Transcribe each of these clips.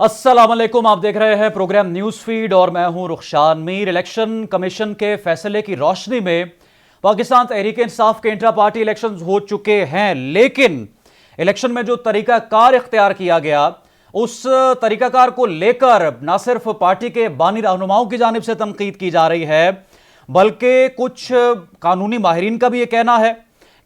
अस्सलाम वालेकुम, आप देख रहे हैं प्रोग्राम न्यूज फीड और मैं हूं रुखशान मीर। इलेक्शन कमीशन के फैसले की रोशनी में पाकिस्तान तहरीक इंसाफ के इंट्रा पार्टी इलेक्शंस हो चुके हैं, लेकिन इलेक्शन में जो तरीकाकार इख्तियार किया गया उस तरीकाकार को लेकर न सिर्फ पार्टी के बानी रहनुमाओं की जानिब से तनकीद की जा रही है, बल्कि कुछ कानूनी माहिरीन का भी यह कहना है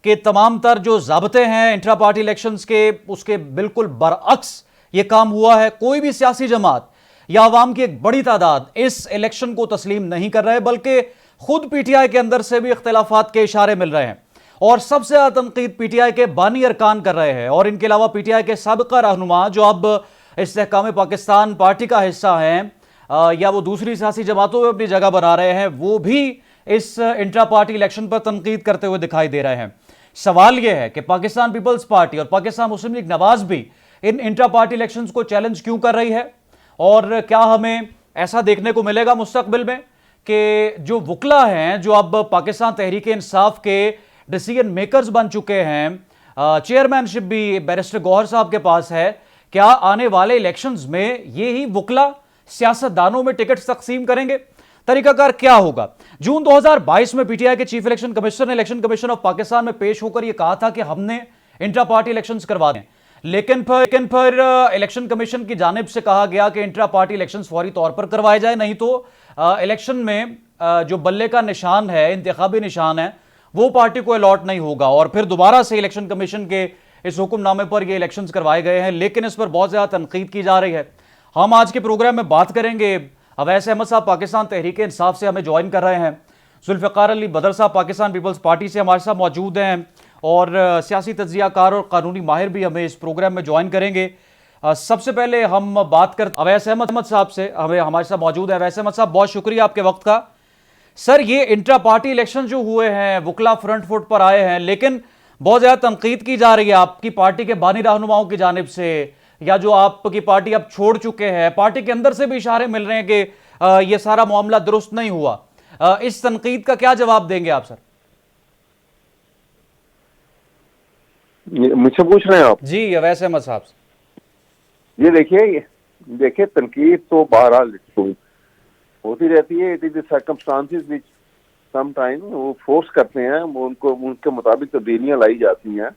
कि तमाम तर जो ज़ाब्ते हैं इंट्रा पार्टी इलेक्शंस के, उसके बिल्कुल बरअक्स यह काम हुआ है। कोई भी सियासी जमात या अवाम की एक बड़ी तादाद इस इलेक्शन को तस्लीम नहीं कर रहे, बल्कि खुद पीटीआई के अंदर से भी इख्तिलाफात के इशारे मिल रहे हैं और सबसे ज्यादा तनकीद पीटीआई के बानी अरकान कर रहे हैं। और इनके अलावा पीटीआई के साबिका रहनुमा जो अब इस्तेहकाम पाकिस्तान पार्टी का हिस्सा हैं या वो दूसरी सियासी जमातों में अपनी जगह बना रहे हैं, वो भी इस इंट्रा पार्टी इलेक्शन पर तनकीद करते हुए दिखाई दे रहे हैं। सवाल यह है कि पाकिस्तान पीपल्स पार्टी और पाकिस्तान मुस्लिम लीग नवाज भी इन इंट्रा पार्टी इलेक्शंस को चैलेंज क्यों कर रही है, और क्या हमें ऐसा देखने को मिलेगा मुस्तकबिल में कि जो वकला हैं, जो अब पाकिस्तान तहरीक इंसाफ के डिसीजन मेकर्स बन चुके हैं, चेयरमैनशिप भी बैरिस्टर गौहर साहब के पास है, क्या आने वाले इलेक्शंस में ये ही वकला सियासतदानों में टिकट तकसीम करेंगे? तरीकाकार क्या होगा? जून 2022 में पीटीआई के चीफ इलेक्शन कमिश्नर ने इलेक्शन कमीशन ऑफ पाकिस्तान में पेश होकर यह कहा था कि हमने इंट्रा पार्टी इलेक्शंस करवा दें, लेकिन फिर इलेक्शन कमीशन की जानिब से कहा गया कि इंट्रा पार्टी इलेक्शंस फौरी तौर पर करवाए जाए, नहीं तो इलेक्शन में जो बल्ले का निशान है, इंतखाबी निशान है, वो पार्टी को अलॉट नहीं होगा। और फिर दोबारा से इलेक्शन कमीशन के इस हुक्मनामे पर ये इलेक्शंस करवाए गए हैं, लेकिन इस पर बहुत ज्यादा तनकीद की जा रही है। हम आज के प्रोग्राम में बात करेंगे। अवैस अहमद साहब पाकिस्तान तहरीक इंसाफ से हमें ज्वाइन कर रहे हैं, जुल्फ़िकार अली बदर साहब पाकिस्तान पीपल्स पार्टी से हमारे साथ मौजूद हैं, और सियासी तज्ज़ियाकार और कानूनी माहिर भी हमें इस प्रोग्राम में ज्वाइन करेंगे। सबसे पहले हम बात कर अवैस अहमद साहब से, हमें हमारे साथ मौजूद है। अवैस अहमद साहब, बहुत शुक्रिया आपके वक्त का। सर, ये इंट्रा पार्टी इलेक्शन जो हुए हैं, वकला फ्रंट फुट पर आए हैं, लेकिन बहुत ज़्यादा तनकीद की जा रही है आपकी पार्टी के बानी रहनुमाओं की जानिब से, या जो आपकी पार्टी अब छोड़ चुके हैं, पार्टी के अंदर से भी इशारे मिल रहे हैं कि ये सारा मामला दुरुस्त नहीं हुआ। इस तनकीद का क्या जवाब देंगे आप सर? मुझसे पूछ रहे हैं आप? जी, अवैस अहमद साहब। ये देखिए तनकीद तो बहरहाल होती रहती है। It is circumstances which some time वो फोर्स करते हैं, वो उनको उनके मुताबिक तब्दीलियां लाई जाती हैं।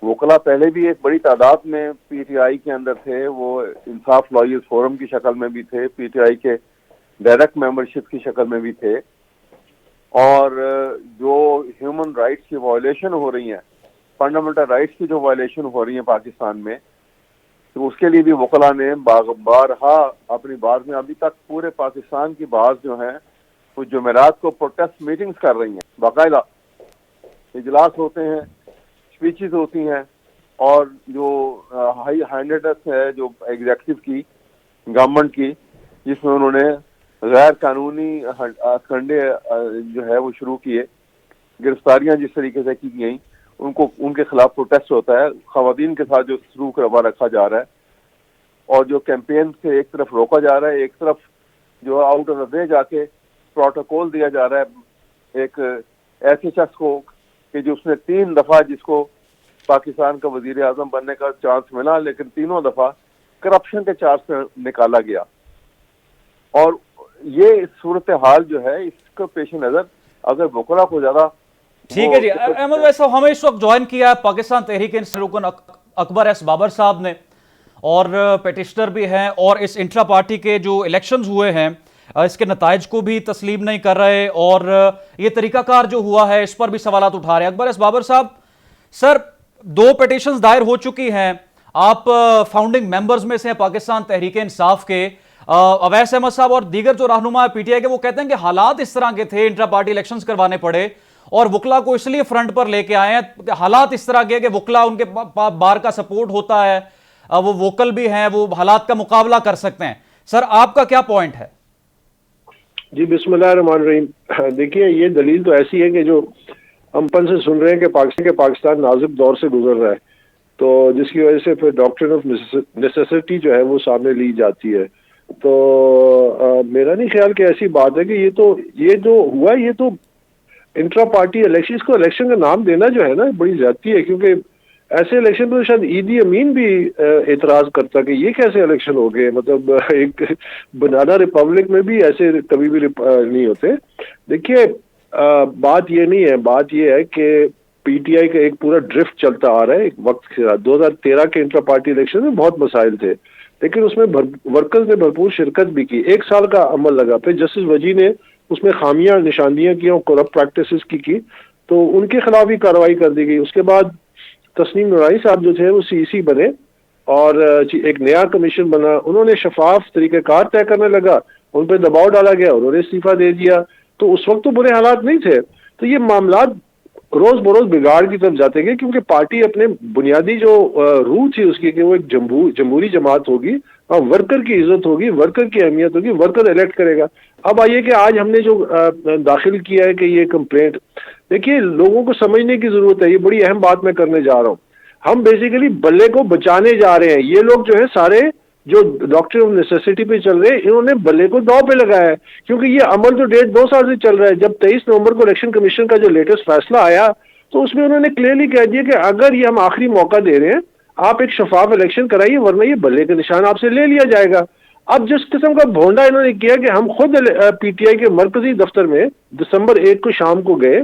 वकला पहले भी एक बड़ी तादाद में पीटीआई के अंदर थे, वो इंसाफ लॉयर्स फोरम की शक्ल में भी थे, पीटीआई के डायरेक्ट मेंबरशिप की शक्ल में भी थे। और जो ह्यूमन राइट्स की वायलेशन हो रही हैं, फंडामेंटल राइट्स की जो वायलेशन हो रही है पाकिस्तान में, तो उसके लिए भी वकला ने बारहा अपनी बात में, अभी तक पूरे पाकिस्तान की बात जो है वो जुमेरात को प्रोटेस्ट मीटिंग्स कर रही हैं, बाकायदा इजलास होते हैं, स्पीचेस होती हैं, और जो हाई हैंडेडनेस है जो एग्जीक्यूटिव की, गवर्नमेंट की, जिसमें उन्होंने गैर कानूनी कंडे जो है वो शुरू किए, गिरफ्तारियां जिस तरीके से की गई, उनको उनके खिलाफ प्रोटेस्ट होता है, खवातीन के साथ जो सलूक रवा रखा जा रहा है, और जो कैंपेन से एक तरफ रोका जा रहा है, एक तरफ जो आउट ऑफ द वे जाके प्रोटोकॉल दिया जा रहा है एक ऐसे शख्स को कि जो उसने 3 दफा जिसको पाकिस्तान का वजीर आजम बनने का चांस मिला, लेकिन तीनों दफा करप्शन के चार्ज से निकाला गया। और ये सूरत हाल जो है, इसको पेश नजर अगर वकला को ज्यादा ठीक है जी। अहमद वैसा हमें इस वक्त ज्वाइन किया है पाकिस्तान तहरीक रुकन अकबर एस बाबर साहब ने, और पेटिशनर भी हैं, और इस इंट्रा पार्टी के जो इलेक्शंस हुए हैं इसके नताइज को भी तस्लीम नहीं कर रहे, और ये तरीकाकार जो हुआ है इस पर भी सवालात उठा रहे हैं। अकबर एस बाबर साहब, सर 2 पिटीशंस दायर हो चुकी हैं, आप फाउंडिंग मेंबर्स में से हैं पाकिस्तान तहरीक इंसाफ के। अवैस अहमद साहब और दीगर जो रहनुमा पीटीआई के, वो कहते हैं कि हालात इस तरह के थे, इंट्रा पार्टी इलेक्शंस करवाने पड़े, और वकला को इसलिए फ्रंट पर लेके आए हैं। हालात इस तरह के कि वकला उनके बार का सपोर्ट होता है, वो वोकल भी हैं, वो हालात का मुकाबला कर सकते हैं। सर, आपका क्या पॉइंट है? जी, बिस्मिल्लाहिर्रहमानिर्रहीम। देखिए, ये दलील तो ऐसी है कि जो हम पन से सुन रहे हैं कि पाकिस्तान नाजुक दौर से गुजर रहा है, तो जिसकी वजह से फिर डॉक्ट्रिन ऑफ नेसेसिटी जो है वो सामने ली जाती है। तो मेरा नहीं ख्याल कि ऐसी बात है कि ये जो हुआ, ये तो इंट्रा पार्टी इलेक्शन, इसको इलेक्शन का नाम देना जो है ना, बड़ी ज्यादती है, क्योंकि ऐसे इलेक्शन पर शायद ईदी अमीन भी एतराज करता कि ये कैसे इलेक्शन हो गए, मतलब एक बनाना रिपब्लिक में भी ऐसे कभी भी नहीं होते। देखिए बात ये नहीं है, बात ये है कि पीटीआई का एक पूरा ड्रिफ्ट चलता आ रहा है एक वक्त के साथ। 2013 के इंट्रा पार्टी इलेक्शन में बहुत मसाइल थे, लेकिन उसमें वर्कर्स ने भरपूर शिरकत भी की। 1 साल का अमल लगा, फिर जस्टिस वजी ने उसमें खामियां निशानियां की और करप्ट प्रैक्टिसेस की तो उनके खिलाफ ही कार्रवाई कर दी गई। उसके बाद तस्नीम नूरानी साहब जो थे वो सीईसी बने और एक नया कमीशन बना, उन्होंने शफाफ तरीक़ेकार तय करने लगा, उन पर दबाव डाला गया, उन्होंने इस्तीफा दे दिया। तो उस वक्त तो बुरे हालात नहीं थे। तो ये मामला रोज बरोज बिगाड़ की तरफ जाते गए, क्योंकि पार्टी अपने बुनियादी जो रूह थी उसकी कि वो एक जमहूरी जमात होगी और वर्कर की इज्जत होगी, वर्कर की अहमियत होगी, वर्कर इलेक्ट करेगा। अब आइए कि आज हमने जो दाखिल किया है कि ये कंप्लेंट, देखिए लोगों को समझने की जरूरत है, ये बड़ी अहम बात मैं करने जा रहा हूँ। हम बेसिकली बल्ले को बचाने जा रहे हैं। ये लोग जो है सारे जो डॉक्टर ऑफ नेसेसिटी पे चल रहे हैं, इन्होंने बल्ले को दांव पे लगाया है, क्योंकि ये अमल तो 1.5-2 साल से चल रहा है। जब 23 नवंबर को इलेक्शन कमीशन का जो लेटेस्ट फैसला आया तो उसमें उन्होंने क्लियरली कह दिया कि अगर ये हम आखिरी मौका दे रहे हैं, आप एक शफाफ इलेक्शन कराइए, वरना ये बल्ले का निशान आपसे ले लिया जाएगा। अब जिस किस्म का भोंडा इन्होंने किया कि हम खुद पीटीआई के मरकजी दफ्तर में दिसंबर 1 को शाम को गए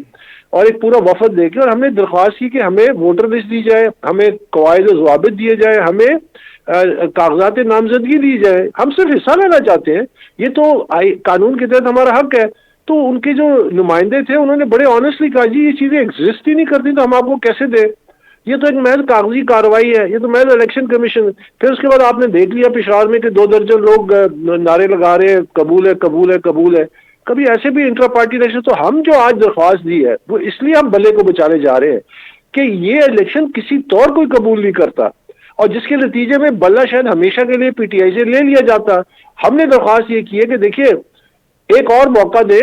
और एक पूरा वफद देके और हमने दरख्वास्त की कि हमें वोटर लिस्ट दी जाए, हमें कवायद ज़वाबित दिए जाए, हमें कागजात नामजदगी दी जाए। हम सिर्फ हिस्सा लेना चाहते हैं, ये तो कानून के तहत हमारा हक है। तो उनके जो नुमाइंदे थे उन्होंने बड़े ऑनेस्टली कहा जी ये चीजें एग्जिस्ट ही नहीं करती तो हम आपको कैसे दें, ये तो एक महज कागजी कार्रवाई है, ये तो महज इलेक्शन कमीशन। फिर उसके बाद आपने देख लिया पिशावर में कि 2 दर्जन लोग नारे लगा रहे हैं कबूल है कबूल है कबूल है। कभी ऐसे भी इंट्रा पार्टी इलेक्शन, तो हम जो आज दरख्वास्त दी है वो इसलिए हम बल्ले को बचाने जा रहे हैं कि ये इलेक्शन किसी तौर कोई कबूल नहीं करता और जिसके नतीजे में बल्ला शायद हमेशा के लिए पीटीआई से ले लिया जाता। हमने दरख्वास्त ये की है कि देखिए एक और मौका दे,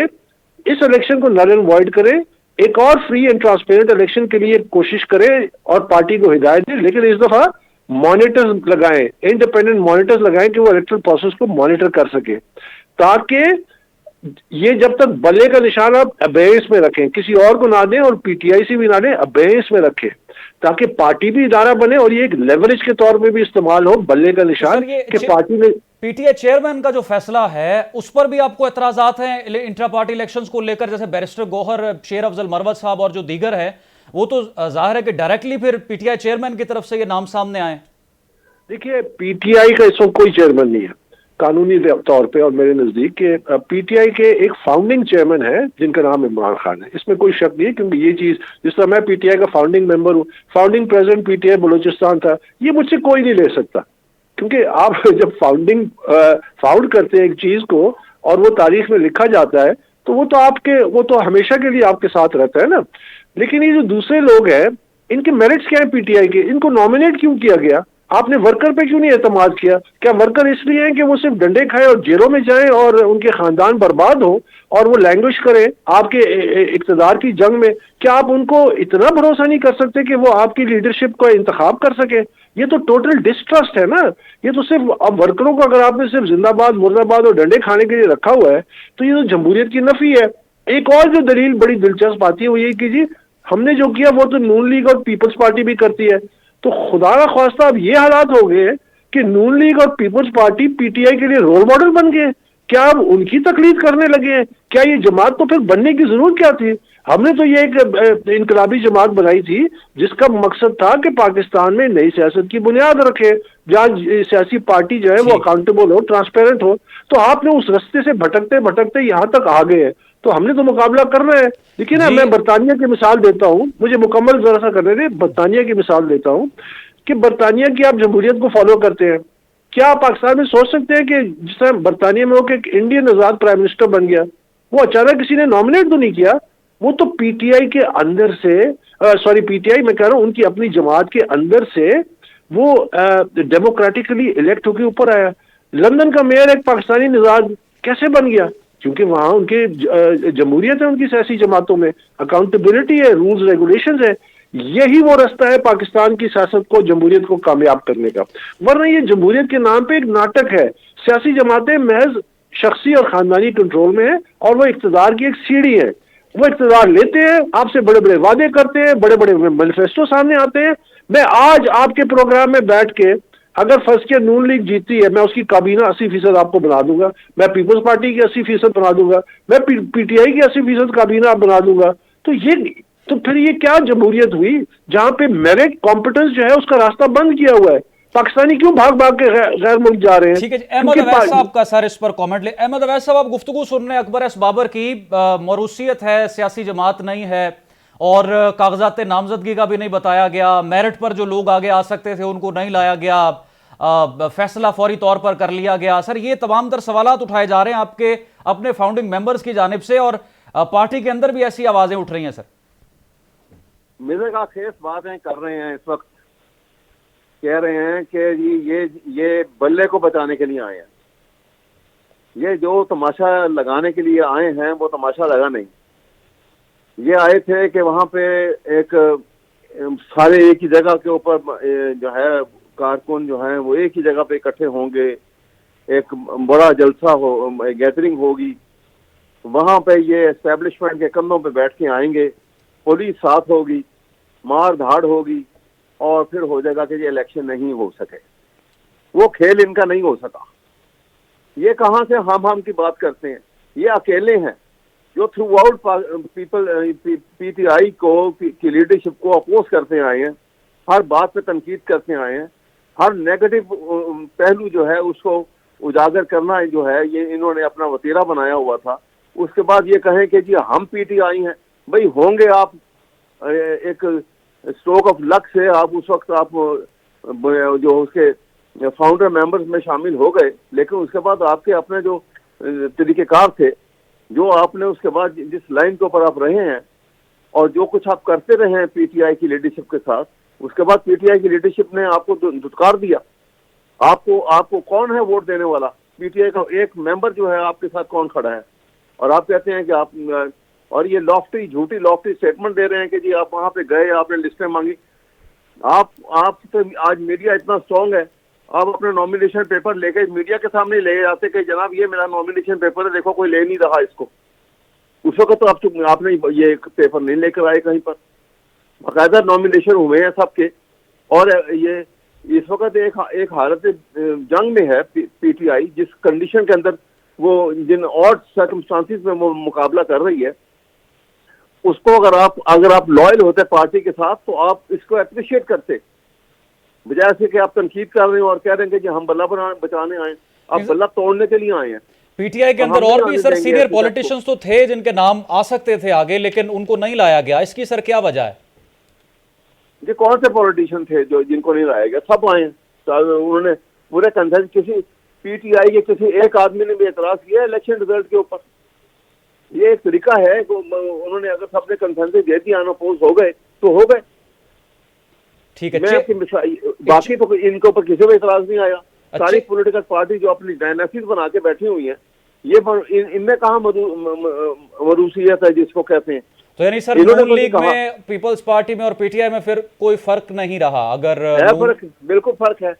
इस इलेक्शन को नल एंड वॉइड करे, एक और फ्री एंड ट्रांसपेरेंट इलेक्शन के लिए कोशिश करे और पार्टी को हिदायत दे, लेकिन इस दफा मॉनिटर्स लगाएं, इंडिपेंडेंट मॉनिटर्स लगाएं कि वो इलेक्टरल प्रोसेस को मॉनिटर कर सके, ताकि ये जब तक बल्ले का निशान आप अबेयस में रखें, किसी और को ना दें और पीटीआई से भी ना दें, अबेयस में रखें, ताकि पार्टी भी इदारा बने और ये एक लेवरेज के तौर पे भी इस्तेमाल हो बल्ले का निशान कि पार्टी में। पीटीआई चेयरमैन का जो फैसला है उस पर भी आपको एतराजात हैं इंट्रा पार्टी इलेक्शंस को लेकर, जैसे बैरिस्टर गौहर, शेर अफजल मरवत साहब और जो दीगर है, वो तो जाहिर है कि डायरेक्टली फिर पीटीआई चेयरमैन की तरफ से ये नाम सामने आए। देखिए पीटीआई का इस वक्त कोई चेयरमैन नहीं है कानूनी तौर पे, और मेरे नजदीक के पीटीआई के एक फाउंडिंग चेयरमैन है जिनका नाम इमरान खान है, इसमें कोई शक नहीं है। क्योंकि ये चीज, जिस तरह मैं पीटीआई का फाउंडिंग मेंबर हूँ, फाउंडिंग प्रेसिडेंट पीटीआई बलूचिस्तान था, ये मुझसे कोई नहीं ले सकता। क्योंकि आप जब फाउंड करते हैं एक चीज को और वो तारीख में लिखा जाता है तो वो तो हमेशा के लिए आपके साथ रहता है ना। लेकिन ये जो दूसरे लोग हैं, इनके मेरिट्स क्या है पीटीआई के, इनको नॉमिनेट क्यों किया गया? आपने वर्कर पे क्यों नहीं एतमाद किया? क्या वर्कर इसलिए हैं कि वो सिर्फ डंडे खाए और जेलों में जाएं और उनके खानदान बर्बाद हो और वो लैंग्वेज करें आपके इक्तदार की जंग में? क्या आप उनको इतना भरोसा नहीं कर सकते कि वो आपकी लीडरशिप का इंतखाब कर सके? ये तो टोटल डिस्ट्रस्ट है ना। ये तो सिर्फ अब वर्करों को अगर आपने सिर्फ जिंदाबाद मुर्दाबाद और डंडे खाने के लिए रखा हुआ है तो ये तो जमहूरियत की नफी है। एक और जो दलील बड़ी दिलचस्प आती है वो ये कि जी हमने जो किया वो तो नून लीग और पीपल्स पार्टी भी करती है। तो खुदा का ख्वास्ता अब ये हालात हो गए कि नून लीग और पीपल्स पार्टी पीटीआई के लिए रोल मॉडल बन गए। क्या अब उनकी तकलीद करने लगे हैं? क्या ये जमात तो फिर बनने की जरूरत क्या थी? हमने तो ये एक इनकलाबी जमात बनाई थी जिसका मकसद था कि पाकिस्तान में नई सियासत की बुनियाद रखे, जहाँ सियासी पार्टी जो है वो अकाउंटेबल हो, ट्रांसपेरेंट हो। तो आपने उस रास्ते से भटकते भटकते यहाँ तक आ गए हैं, तो हमने तो मुकाबला करना है। देखिए ना, मैं बरतानिया की मिसाल देता हूँ, मुझे मुकम्मल जरा सा करने दे, बरतानिया की मिसाल देता हूँ कि बरतानिया की आप जमहूरियत को फॉलो करते हैं। क्या आप पाकिस्तान में सोच सकते हैं कि जिस तरह बरतानिया में होकर एक इंडियन आजाद प्राइम मिनिस्टर बन गया, वो अचानक किसी ने नॉमिनेट तो नहीं किया, वो तो पीटीआई के अंदर से पीटीआई मैं कह रहा हूँ उनकी अपनी जमात के अंदर से वो डेमोक्रेटिकली इलेक्ट होकर ऊपर आया। लंदन का मेयर एक पाकिस्तानी निजाद कैसे बन गया? क्योंकि वहां उनके जमहूरियत है, उनकी सियासी जमातों में अकाउंटेबिलिटी है, रूल्स रेगुलेशंस है। यही वो रास्ता है पाकिस्तान की सियासत को, जमहूरियत को कामयाब करने का। वरना ये जमहूरियत के नाम पे एक नाटक है। सियासी जमातें महज शख्सी और खानदानी कंट्रोल में है और वो इक्तदार की एक सीढ़ी है। वो इक़्तिदार लेते हैं, आपसे बड़े बड़े वादे करते हैं, बड़े बड़े मैनिफेस्टो सामने आते हैं। मैं आज आपके प्रोग्राम में बैठ के, अगर फर्स्ट ईयर नून लीग जीतती है, मैं उसकी काबीना 80% आपको बना दूंगा, मैं पीपल्स पार्टी की 80% बना दूंगा, मैं पीटीआई की 80% काबीना बना दूंगा। तो फिर ये क्या जमहूरियत हुई जहां पे मेरिट कॉम्पिटेंस जो है उसका रास्ता बंद किया हुआ है? पाकिस्तानी क्यों भाग भाग के गैर मुल्क जा रहे हैं? ठीक है जी, अहमद अवैस साहब का सर इस पर कमेंट ले। अहमद अवैस साहब, आप गुफ्तगू सुन रहे हैं अकबर एस बाबर की, मरूसियत है, सियासी जमात नहीं है, और कागजात नामजदगी का भी नहीं बताया गया, मेरिट पर जो लोग आगे आ सकते थे उनको नहीं लाया गया, फैसला फौरी तौर पर कर लिया गया। सर, ये तमाम तर सवालात उठाए जा रहे हैं आपके अपने फाउंडिंग मेंबर्स की जानिब से, और पार्टी के अंदर भी ऐसी आवाजें उठ रही हैं। सर, मेरे का खेस बातें कर रहे हैं इस वक्त, कह रहे हैं कि जी ये बल्ले को बचाने के लिए आए हैं। ये जो तमाशा लगाने के लिए आए हैं वो तमाशा लगा नहीं। ये आए थे कि वहां पे एक सारे एक ही जगह के ऊपर जो है कारकुन जो हैं वो एक ही जगह पे इकट्ठे होंगे, एक बड़ा जलसा हो, गैदरिंग होगी, वहां पे ये एस्टेब्लिशमेंट के कंधों पे बैठ के आएंगे, पुलिस साथ होगी, मार धाड़ होगी, और फिर हो जाएगा कि ये इलेक्शन नहीं हो सके। वो खेल इनका नहीं हो सका। ये कहां से हम की बात करते हैं? ये अकेले हैं जो थ्रू आउट पीटीआई को की लीडरशिप को अपोज करते आए हैं, हर बात पे तनकीद करते आए हैं, हर नेगेटिव पहलू जो है उसको उजागर करना जो है ये इन्होंने अपना वतीरा बनाया हुआ था। उसके बाद ये कहें कि जी हम पीटीआई हैं। भाई होंगे आप एक स्ट्रोक ऑफ लक से, आप उस वक्त आप जो उसके फाउंडर मेंबर्स में शामिल हो गए, लेकिन उसके बाद आपके अपने जो तरीकेकार थे, जो आपने उसके बाद जिस लाइन के ऊपर आप रहे हैं और जो कुछ आप करते रहे हैं पीटीआई की लीडरशिप के साथ, उसके बाद पीटीआई की लीडरशिप ने आपको धुतकार दिया। आपको कौन है वोट देने वाला? पीटीआई का एक मेंबर जो है आपके साथ कौन खड़ा है? और आप कहते हैं कि आप, और ये झूठी लॉफ्टी स्टेटमेंट दे रहे हैं कि जी आप वहां पे गए, आपने लिस्टें मांगी। आप तो आज मीडिया इतना स्ट्रांग है, आप अपने नॉमिनेशन पेपर लेके मीडिया के सामने ले जाते कि जनाब ये मेरा नॉमिनेशन पेपर है, देखो कोई ले नहीं रहा इसको। उस वक्त तो आपने ये पेपर नहीं लेकर आए कहीं पर, बाकायदा नॉमिनेशन हुए हैं सबके। और ये इस वक्त एक हालत जंग में है पीटीआई, जिस कंडीशन के अंदर वो जिन और सर्कमस्टांसिस में वो मुकाबला कर रही है, उसको अगर आप लॉयल होते पार्टी के साथ तो आप इसको अप्रिशिएट करते, बजाय से कि आप तनकीद कर रहे हो और कह रहे हैं कि जी हम बल्ला बचाने आए। आप बल्ला तोड़ने के लिए आए हैं। पीटीआई के अंदर और भी सर सीनियर पॉलिटिशियंस तो थे जिनके नाम आ सकते थे आगे, लेकिन उनको नहीं लाया गया। इसकी सर क्या वजह है? ये कौन से पॉलिटिशियन थे जो जिनको नहीं लाया गया? सब आए। उन्होंने पूरे कंसेंस, किसी पीटीआई के किसी एक आदमी ने भी एतराज किया इलेक्शन रिजल्ट के ऊपर? ये एक तरीका है। उन्होंने अगर सबने कंसेंसस दे दिया, अनअपोज हो गए तो हो गए। ठीक है। बाकी तो इनके ऊपर किसी भी एतराज नहीं आया। सारी पॉलिटिकल पार्टी जो अपनी डायनेसिस बना के बैठी हुई है, ये इनमें कहाँ मरूसियत है जिसको कहते हैं? तो यानी सर नून लीग में, पीपल्स पार्टी में और पीटीआई में फिर कोई फर्क नहीं रहा? अगर फर्क, बिल्कुल फर्क है।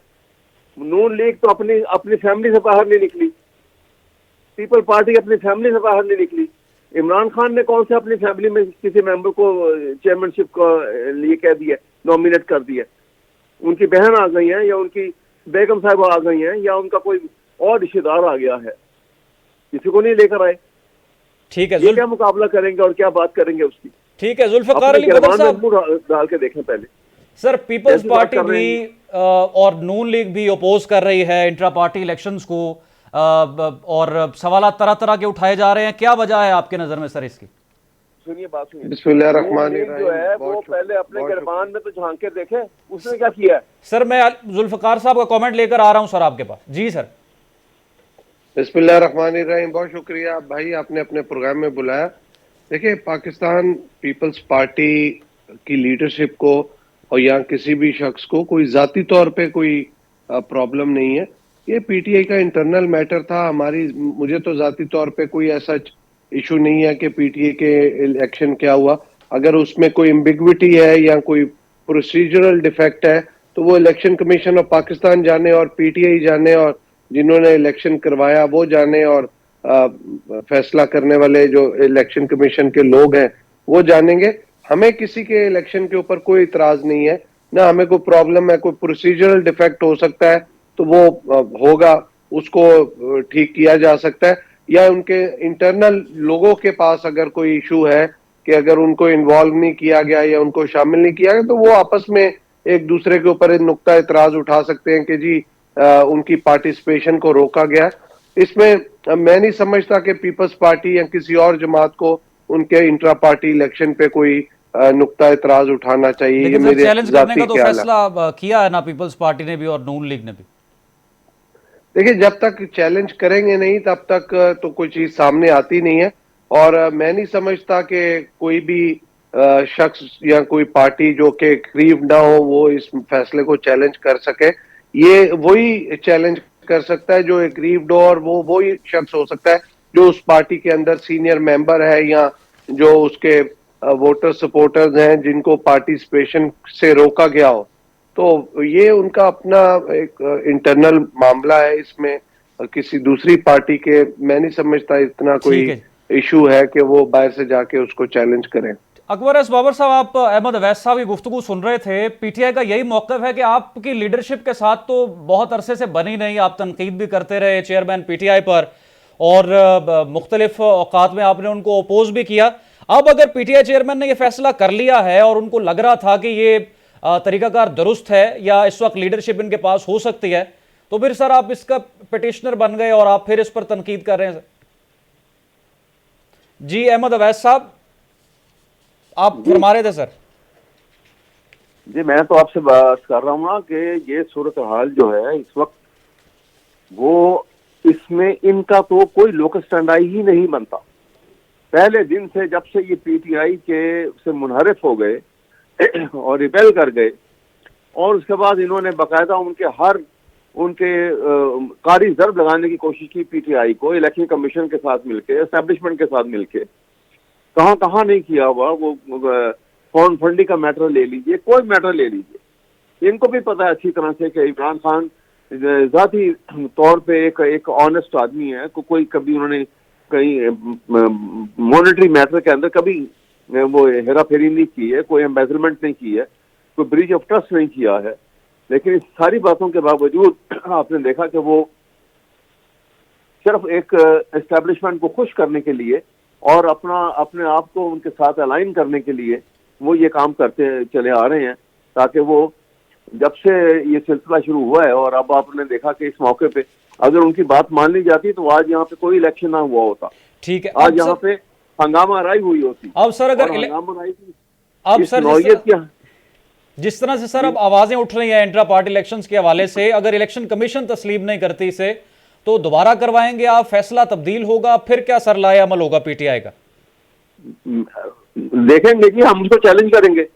नून लीग तो अपनी फैमिली से बाहर नहीं निकली, पीपल पार्टी अपनी फैमिली से बाहर नहीं निकली। इमरान खान ने कौन से अपनी फैमिली में किसी मेंबर को चेयरमैनशिप का लिए कह दिया, नॉमिनेट कर दिया? उनकी बहन आ गई है, या उनकी बेगम साहब आ गई हैं, या उनका कोई और रिश्तेदार आ गया है, किसी को नहीं लेकर आए। ठीक है, ये क्या मुकाबला करेंगे और क्या बात करेंगे उसकी? ठीक है, जुल्फिकार अली बदर साहब डाल के देखें पहले। सर, पीपल्स पार्टी भी और नून लीग भी अपोज कर रही है इंट्रा पार्टी इलेक्शंस को, और सवाल तरह तरह के उठाए जा रहे हैं। क्या वजह है आपके नजर में सर इसकी? सुनिए बात सुनिए। बिस्मिल्लाहिर्रहमानिर्रहीम जो है वो पहले अपने गिरबान में तो झांक के देखे उसने क्या किया है। सर, मैं जुल्फिकार साहब का कमेंट लेकर आ रहा हूं सर आपके पास। जी सर। बिस्मिल्लाहिर्रहमानिर्रहीम, बहुत शुक्रिया भाई, आपने अपने प्रोग्राम में बुलाया। देखिए, पाकिस्तान पीपल्स पार्टी की लीडरशिप को और यहाँ किसी भी शख्स को कोई जाती तौर पे कोई प्रॉब्लम नहीं है। ये पीटीआई का इंटरनल मैटर था। मुझे तो जाती तौर पे कोई ऐसा इशू नहीं है कि पीटीआई के इलेक्शन क्या हुआ। अगर उसमें कोई एम्बिग्विटी है या कोई प्रोसीजरल डिफेक्ट है तो वो इलेक्शन कमीशन ऑफ पाकिस्तान जाने और पीटीआई जाने, और जिन्होंने इलेक्शन करवाया वो जाने, और फैसला करने वाले जो इलेक्शन कमीशन के लोग हैं वो जानेंगे। हमें किसी के इलेक्शन के ऊपर कोई इतराज नहीं है, ना हमें कोई प्रॉब्लम है। कोई प्रोसीजरल डिफेक्ट हो सकता है तो वो होगा, उसको ठीक किया जा सकता है, या उनके इंटरनल लोगों के पास अगर कोई इशू है कि अगर उनको इन्वॉल्व नहीं किया गया या उनको शामिल नहीं किया गया तो वो आपस में एक दूसरे के ऊपर नुक्ता इतराज उठा सकते हैं कि जी उनकी पार्टिसिपेशन को रोका गया। इसमें मैं नहीं समझता कि पीपल्स पार्टी या किसी और जमात को उनके इंट्रा पार्टी इलेक्शन पे कोई नुक्ता इतराज उठाना चाहिए। ये लेकिन सर मेरे चैलेंज करने जाती का तो ख्याल है। फैसला किया है ना पीपल्स पार्टी ने भी और नून लीग ने भी। देखिए, जब तक चैलेंज करेंगे नहीं तब तक तो कोई चीज सामने आती नहीं है। और मैं नहीं समझता कि कोई भी शख्स या कोई पार्टी जो कि करीब ना हो वो इस फैसले को चैलेंज कर सके। ये वही चैलेंज कर सकता है जो एक ग्रीव्ड हो, और वो वही शख्स हो सकता है जो उस पार्टी के अंदर सीनियर मेंबर है या जो उसके वोटर सपोर्टर्स हैं जिनको पार्टिसिपेशन से रोका गया हो। तो ये उनका अपना एक इंटरनल मामला है, इसमें किसी दूसरी पार्टी के मैं नहीं समझता इतना कोई ठीक है। इशू है कि वो बाहर से जाके उसको चैलेंज करें। अकबर एस बाबर साहब, आप अहमद अवैस साहब की गुफ्तगू सुन रहे थे। पीटीआई का यही मौक़िफ़ है कि आपकी लीडरशिप के साथ तो बहुत अरसे से बनी नहीं, आप तनकीद भी करते रहे चेयरमैन पीटीआई पर, और मुख्तलिफ औकात में आपने उनको अपोज भी किया। अब अगर पीटीआई चेयरमैन ने यह फैसला कर लिया है और उनको लग रहा था कि ये तरीकाकार दुरुस्त है या इस वक्त लीडरशिप इनके पास हो सकती है, तो फिर सर आप इसका पिटिशनर बन गए और आप फिर इस पर तनकीद कर रहे हैं। जी अहमद अवैस साहब, आप फरमा रहे थे सर। जी, मैं तो आपसे बात कर रहा हूँ ना कि ये सूरत हाल जो है इस वक्त, वो इसमें इनका तो कोई लोकस स्टैंडाई ही नहीं बनता। पहले दिन से जब से ये पीटीआई के से मुनहरिफ हो गए और रिपेल कर गए, और उसके बाद इन्होंने बाकायदा उनके कारी ज़र्ब लगाने की कोशिश की पीटीआई को, इलेक्शन कमीशन के साथ मिलके, एस्टेब्लिशमेंट के साथ मिलके। कहाँ कहाँ नहीं किया हुआ। वो फॉरेन फंडिंग का मैटर ले लीजिए, कोई मैटर ले लीजिए, इनको भी पता है अच्छी तरह से कि इमरान खान जाती तौर पे एक ऑनेस्ट आदमी है। कोई कभी उन्होंने कहीं मॉनेटरी मैटर के अंदर कभी वो हेरा फेरी नहीं की है, कोई एम्बेजलमेंट नहीं की है, कोई ब्रीच ऑफ ट्रस्ट नहीं किया है। लेकिन इस सारी बातों के बावजूद आपने देखा कि वो सिर्फ एक एस्टेब्लिशमेंट को खुश करने के लिए और अपने आप को उनके साथ अलाइन करने के लिए वो ये काम करते चले आ रहे हैं, ताकि वो जब से ये सिलसिला शुरू हुआ है, और अब आपने देखा कि इस मौके पे अगर उनकी बात मान ली जाती तो आज यहाँ पे कोई इलेक्शन ना हुआ होता। ठीक है, आज यहाँ पे हंगामा राई हुई होती। अब सर अगर हंगामा राई की अब सर नौयत क्या, जिस तरह से सर अब आवाजें उठ रही हैं इंट्रा पार्टी इलेक्शंस के हवाले से, अगर इलेक्शन कमीशन तस्लीम नहीं करती इसे तो दोबारा करवाएंगे आप, फैसला तब्दील होगा, फिर क्या सरलाए अमल होगा पीटीआई का? देखेंगे कि हम उसको चैलेंज करेंगे।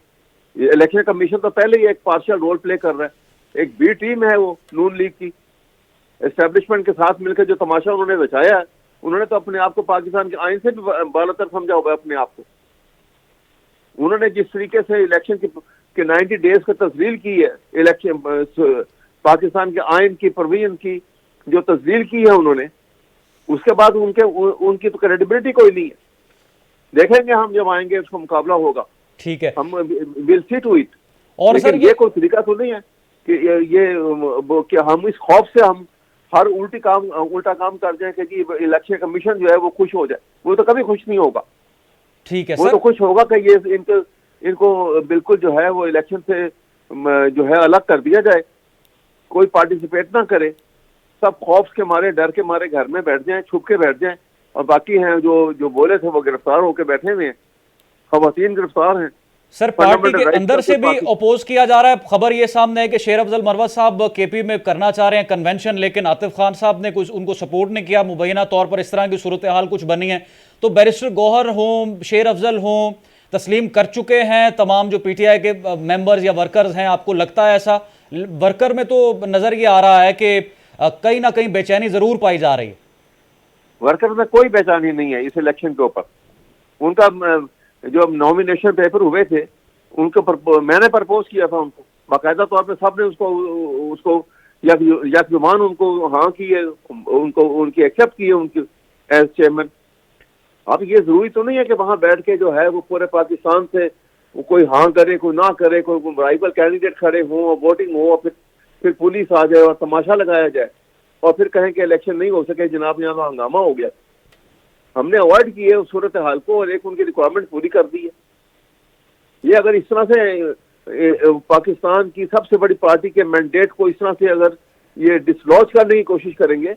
इलेक्शन कमीशन तो पहले ही एक पार्शियल रोल प्ले कर रहा है। एक बी टीम है वो नून लीग की, एस्टेब्लिशमेंट के साथ मिलकर जो तमाशा उन्होंने बचाया है, उन्होंने तो अपने आप को पाकिस्तान के आइन से भी बालातर समझा हुआ है अपने आप को। उन्होंने जिस तरीके से इलेक्शन के 90 डेज की तस्दील की है, इलेक्शन पाकिस्तान के आइन की प्रोविजन की जो तस्दील की है उन्होंने, उसके बाद उनकी तो क्रेडिबिलिटी कोई नहीं है। देखेंगे हम जब आएंगे उसका मुकाबला होगा। ठीक है, हम विल सी टू इट। और लेकिन सर ये कोई तरीका तो नहीं है कि हम इस खौफ से हम हर उल्टा काम कर जाए कि जी इलेक्शन कमीशन जो है वो खुश हो जाए। वो तो कभी खुश नहीं होगा। ठीक है वो सर, तो खुश होगा कि ये इनको बिल्कुल जो है वो इलेक्शन से जो है अलग कर दिया जाए, कोई पार्टिसिपेट ना करे, सब खौफ के मारे, डर के मारे घर में बैठ जाएं, छुप के बैठ जाएं, और बाकी हैं जो बोले थे वो गिरफ्तार होकर बैठे हुए हैं, खवातीन गिरफ्तार हैं। सर पार्टी के अंदर से भी अपोज किया जा रहा है। खबर ये सामने है कि शेर अफजल मरवत साहब केपी में करना चाह रहे हैं कन्वेंशन, लेकिन आतिफ खान साहब ने कुछ उनको सपोर्ट नहीं किया। मुबैना तौर पर इस तरह की सूरत हाल कुछ बनी है। तो बैरिस्टर गौहर हों, शेर अफजल हों, तस्लीम कर चुके हैं तमाम जो पीटीआई के मेंबर्स या वर्कर्स हैं। आपको लगता है ऐसा? वर्कर में तो नजर ये आ रहा है कि कहीं ना कहीं बेचैनी जरूर पाई जा रही है। वर्कर में कोई बेचैनी नहीं है इस इलेक्शन के ऊपर। उनका जो नॉमिनेशन पेपर हुए थे उनको मैंने प्रपोज किया था उनको बाकायदा तौर पे, सबने उसको यकजुबान उनको हाँ की है, उनको उनकी एक्सेप्ट की है, उनकी एज चेयरमैन। अब ये जरूरी तो नहीं है कि वहां बैठ के जो है वो पूरे पाकिस्तान से वो कोई हाँ करे कोई ना करे, कोई राइवल कैंडिडेट खड़े हों और वोटिंग हो और फिर पुलिस आ जाए और तमाशा लगाया जाए और फिर कहें कि इलेक्शन नहीं हो सके, जनाब यहाँ हंगामा हो गया। हमने अवॉइड की है उस सूरत हाल को और एक उनकी रिक्वायरमेंट पूरी कर दी है। ये अगर इस तरह से पाकिस्तान की सबसे बड़ी पार्टी के मैंडेट को इस तरह से अगर ये डिसलॉज करने की कोशिश करेंगे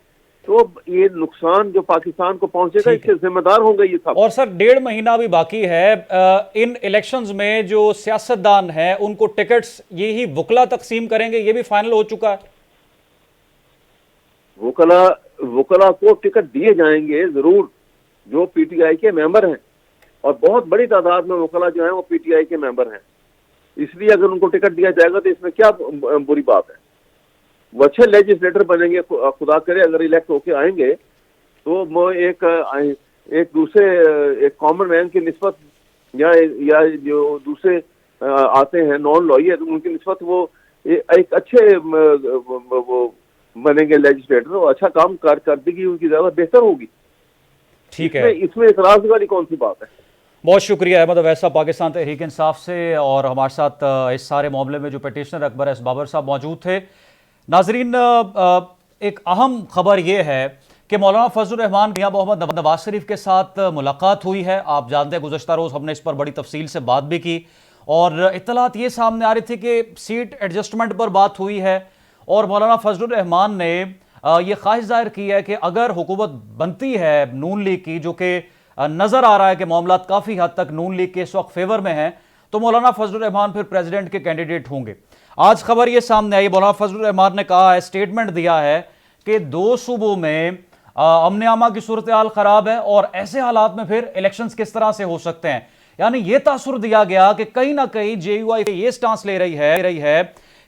तो ये नुकसान जो पाकिस्तान को पहुंचेगा इसके जिम्मेदार होंगे ये सब। और सर 1.5 महीना भी बाकी है। इन इलेक्शंस में जो सियासतदान हैं उनको टिकट्स यही वकला तकसीम करेंगे, ये भी फाइनल हो चुका है। वकला को टिकट दिए जाएंगे जरूर, जो पीटीआई के मेंबर हैं, और बहुत बड़ी तादाद में वकला जो है वो पीटीआई के मेंबर हैं। इसलिए अगर उनको टिकट दिया जाएगा तो इसमें क्या बुरी बात है। वो अच्छे लेजिस्लेटर बनेंगे, खुदा करे अगर इलेक्ट होके आएंगे तो वो एक दूसरे एक कॉमन मैन की निस्बत या जो दूसरे आते हैं नॉन लॉयर उनकी निस्बत वो एक अच्छे वो बनेंगे लेजिस्लेटर और अच्छा काम कारकर्दगी उनकी ज्यादा बेहतर होगी। ठीक है, इसमें इतराज वाली कौन सी बात है। बहुत शुक्रिया अहमद अवैसा पाकिस्तान तहरीक इंसाफ से, और हमारे साथ इस सारे मामले में जो पिटिशनर अकबर एस बाबर साहब मौजूद थे। नाजरीन, एक अहम खबर यह है कि मौलाना फजलुर रहमान मियां मोहम्मद नवाज शरीफ के साथ मुलाकात हुई है। आप जानते हैं गुज़श्ता रोज़ हमने इस पर बड़ी तफसील से बात भी की और इत्तलात ये सामने आ रही थी कि सीट एडजस्टमेंट पर बात हुई है और मौलाना फजलुर रहमान ने ये ख्वाहिश जाहिर की है कि अगर हुकूमत बनती है नून लीग की, जो कि नज़र आ रहा है कि मामला काफ़ी हद तक नून लीग के इस वक्त फेवर में है, तो मौलाना फजलुर रहमान फिर प्रेसिडेंट के कैंडिडेट होंगे। आज खबर ये सामने आई, मौलाना फजलुर रहमान ने कहा है, स्टेटमेंट दिया है कि 2 सूबों में अमन आमा की सूरत हाल खराब है और ऐसे हालात में फिर इलेक्शंस किस तरह से हो सकते हैं। यानी ये तासुर दिया गया कि कहीं ना कहीं जेयूआई ये स्टांस ले रही है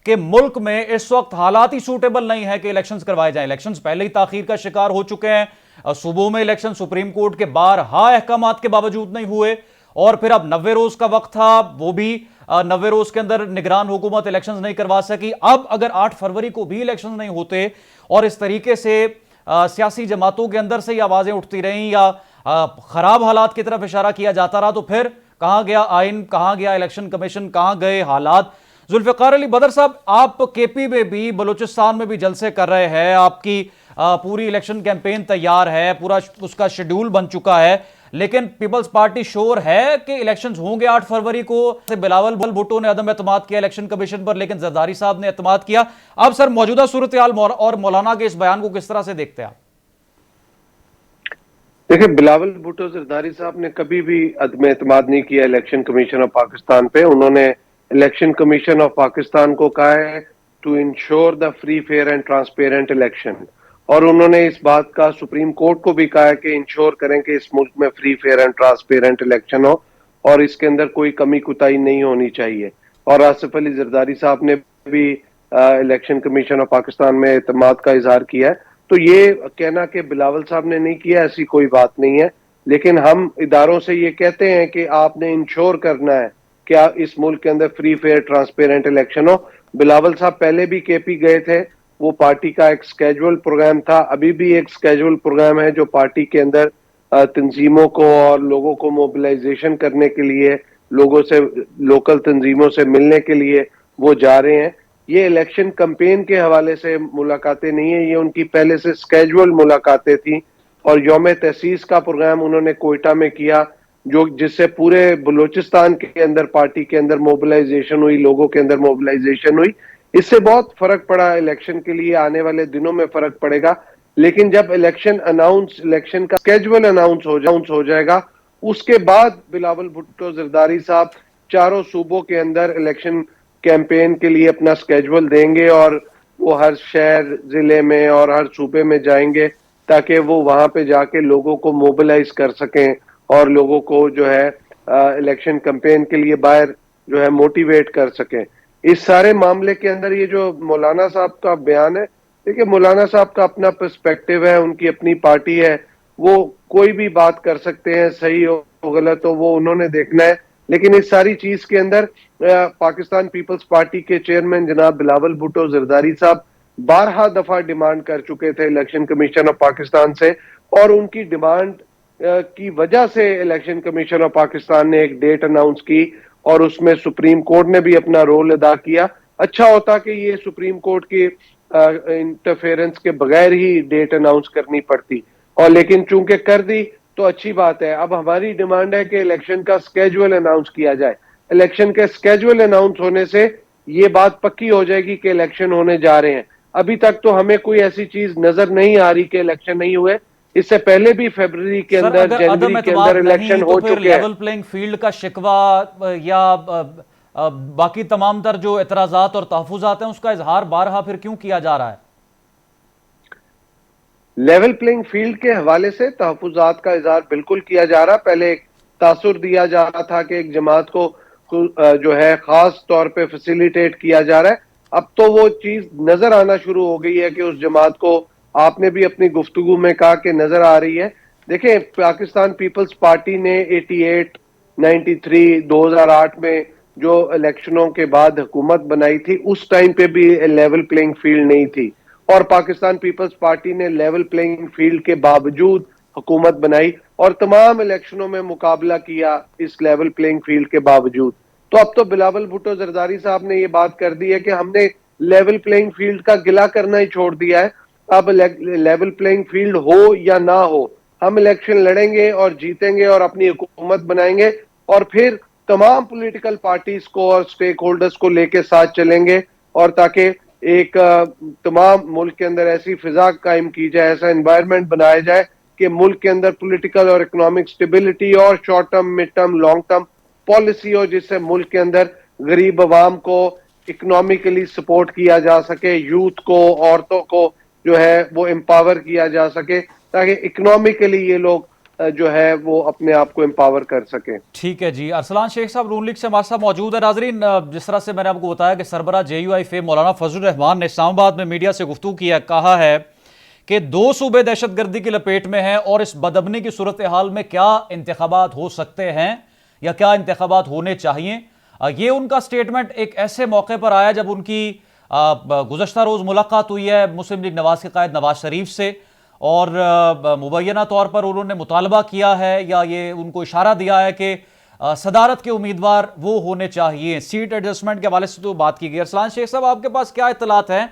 कि मुल्क में इस वक्त हालात ही सूटेबल नहीं है कि इलेक्शंस करवाए जाएं। इलेक्शंस पहले ही ताखीर का शिकार हो चुके हैं। सूबों में इलेक्शन सुप्रीम कोर्ट के बारहा अहकामात के बावजूद नहीं हुए और फिर अब 90 रोज का वक्त था, वो भी 90 रोज के अंदर निगरान हुकूमत इलेक्शंस नहीं करवा सकी। अब अगर 8 फरवरी को भी इलेक्शंस नहीं होते और इस तरीके से सियासी जमातों के अंदर से ही आवाजें उठती रहीं या खराब हालात की तरफ इशारा किया जाता रहा, तो फिर कहां गया आइन, कहां गया इलेक्शन कमीशन, कहां गए हालात। जुल्फिकार अली बदर साहब, आप केपी में भी बलूचिस्तान में भी जलसे कर रहे हैं, आपकी पूरी इलेक्शन कैंपेन तैयार है, पूरा उसका शेड्यूल बन चुका है, लेकिन पीपल्स पार्टी श्योर है कि इलेक्शंस होंगे 8 फरवरी को। बिलावल भुट्टो ने अदम एतमाद किया इलेक्शन कमीशन पर, लेकिन जरदारी साहब ने एतमाद किया। अब सर मौजूदा सूरत हाल और मौलाना के इस बयान को किस तरह से देखते हैं आप? देखिए, बिलावल भुट्टो जरदारी साहब ने कभी भी अदम एतमाद नहीं किया इलेक्शन कमीशन ऑफ पाकिस्तान पे। उन्होंने इलेक्शन कमीशन ऑफ पाकिस्तान को कहा है to ensure the free fair and transparent election, और उन्होंने इस बात का सुप्रीम कोर्ट को भी कहा है कि इंश्योर करें कि इस मुल्क में free fair and transparent election हो और इसके अंदर कोई कमी कुताही नहीं होनी चाहिए। और आसिफ अली जरदारी साहब ने भी इलेक्शन कमीशन ऑफ पाकिस्तान में एतमाद का इजहार किया है। तो ये कहना कि बिलावल साहब ने नहीं किया, ऐसी कोई बात नहीं है, लेकिन हम इदारों से ये कहते हैं कि आपने इंश्योर करना है क्या इस मुल्क के अंदर फ्री फेयर ट्रांसपेरेंट इलेक्शन हो। बिलावल साहब पहले भी केपी गए थे, वो पार्टी का एक स्केड्यूल प्रोग्राम था, अभी भी एक स्केड्यूल प्रोग्राम है जो पार्टी के अंदर तंजीमों को और लोगों को मोबिलाइजेशन करने के लिए, लोगों से, लोकल तंजीमों से मिलने के लिए वो जा रहे हैं। ये इलेक्शन कैंपेन के हवाले से मुलाकातें नहीं है, ये उनकी पहले से स्केड्यूल मुलाकातें थी। और यौम तहसीस का प्रोग्राम उन्होंने कोयटा में किया, जो जिससे पूरे बलूचिस्तान के अंदर पार्टी के अंदर मोबिलाइजेशन हुई, लोगों के अंदर मोबिलाइजेशन हुई। इससे बहुत फर्क पड़ा, इलेक्शन के लिए आने वाले दिनों में फर्क पड़ेगा। लेकिन जब इलेक्शन का स्केड्यूल अनाउंस हो जाएगा, उसके बाद बिलावल भुट्टो जरदारी साहब 4 सूबों के अंदर इलेक्शन कैंपेन के लिए अपना स्केड्यूल देंगे और वो हर शहर, जिले में और हर सूबे में जाएंगे ताकि वो वहां पे जाके लोगों को मोबिलाइज कर सकें और लोगों को जो है इलेक्शन कैंपेन के लिए बाहर जो है मोटिवेट कर सकें। इस सारे मामले के अंदर ये जो मौलाना साहब का बयान है, देखिए मौलाना साहब का अपना पर्सपेक्टिव है, उनकी अपनी पार्टी है, वो कोई भी बात कर सकते हैं, सही हो गलत हो वो उन्होंने देखना है। लेकिन इस सारी चीज के अंदर पाकिस्तान पीपल्स पार्टी के चेयरमैन जनाब बिलावल भुट्टो जरदारी साहब 12 दफा डिमांड कर चुके थे इलेक्शन कमीशन ऑफ पाकिस्तान से, और उनकी डिमांड की वजह से इलेक्शन कमीशन ऑफ पाकिस्तान ने एक डेट अनाउंस की और उसमें सुप्रीम कोर्ट ने भी अपना रोल अदा किया। अच्छा होता कि ये सुप्रीम कोर्ट की इंटरफेरेंस के बगैर ही डेट अनाउंस करनी पड़ती, और लेकिन चूंकि कर दी तो अच्छी बात है। अब हमारी डिमांड है कि इलेक्शन का स्केड्यूल अनाउंस किया जाए। इलेक्शन के स्केड्यूल अनाउंस होने से ये बात पक्की हो जाएगी कि इलेक्शन होने जा रहे हैं। अभी तक तो हमें कोई ऐसी चीज नजर नहीं आ रही कि इलेक्शन नहीं हुए। इससे पहले भी फरवरी के सर, अंदर, अगर अदम जनवरी के एतमाद अंदर इलेक्शन नहीं हो तो फिर चुके हैं। लेवल प्लेइंग फील्ड का शिकवा या बाकी तमाम तर जो एतराजात और तहफुजात हैं उसका इजहार बारहा फिर क्यों किया जा रहा है? लेवल प्लेइंग फील्ड के हवाले से तहफुजात का इजहार बिल्कुल किया जा रहा। पहले एक तासुर दिया जा रहा था कि एक जमात को जो है खास तौर पे फैसिलिटेट किया जा रहा है। अब तो वो चीज नजर आना शुरू हो गई है कि उस जमात को, आपने भी अपनी गुफ्तगू में कहा कि नजर आ रही है। देखें, पाकिस्तान पीपल्स पार्टी ने 88, 93, 2008 में जो इलेक्शनों के बाद हुकूमत बनाई थी, उस टाइम पे भी लेवल प्लेइंग फील्ड नहीं थी, और पाकिस्तान पीपल्स पार्टी ने लेवल प्लेइंग फील्ड के बावजूद हुकूमत बनाई और तमाम इलेक्शनों में मुकाबला किया इस लेवल प्लेइंग फील्ड के बावजूद। तो अब तो बिलावल भुट्टो जरदारी साहब ने ये बात कर दी है कि हमने लेवल प्लेइंग फील्ड का गिला करना ही छोड़ दिया है। अब लेवल प्लेइंग फील्ड हो या ना हो, हम इलेक्शन लड़ेंगे और जीतेंगे और अपनी हुकूमत बनाएंगे, और फिर तमाम पॉलिटिकल पार्टीज को और स्टेक होल्डर्स को लेके साथ चलेंगे, और ताकि एक तमाम मुल्क के अंदर ऐसी फिजा कायम की जाए, ऐसा एनवायरनमेंट बनाया जाए कि मुल्क के अंदर पॉलिटिकल और इकोनॉमिक स्टेबिलिटी और short term, mid term, long term policy हो, जिससे मुल्क के अंदर गरीब अवाम को इकोनॉमिकली सपोर्ट किया जा सके, यूथ को, औरतों को जो है वो एम्पावर किया जा सके, ताकि इकोनॉमिकली ये लोग जो है वो अपने आप को एम्पावर कर सके। ठीक है जी। अरसलान शेख साहब नून लीग से हमारे साथ मौजूद है। नाजरीन, जिस तरह से मैंने आपको बताया कि सरबरा JUIF मौलाना फजलुर रहमान ने इस्लामाबाद में मीडिया से गुफ्तगू किया, कहा है कि 2 सूबे दहशतगर्दी की लपेट में हैं और इस बदअमनी की सूरत हाल में क्या इंतखाबात हो सकते हैं या क्या इंतखाबात होने चाहिए। ये उनका स्टेटमेंट एक ऐसे मौके पर आया जब उनकी गुज़श्ता रोज़ मुलाकात हुई है मुस्लिम लीग नवाज के कायद नवाज शरीफ से, और मुबैना तौर पर उन्होंने मुतालबा किया है या ये उनको इशारा दिया है कि सदारत के उम्मीदवार वो होने चाहिए। सीट एडजस्टमेंट के हवाले से तो बात की गई। अरसलान शेख साहब, आपके पास क्या इत्तलात हैं?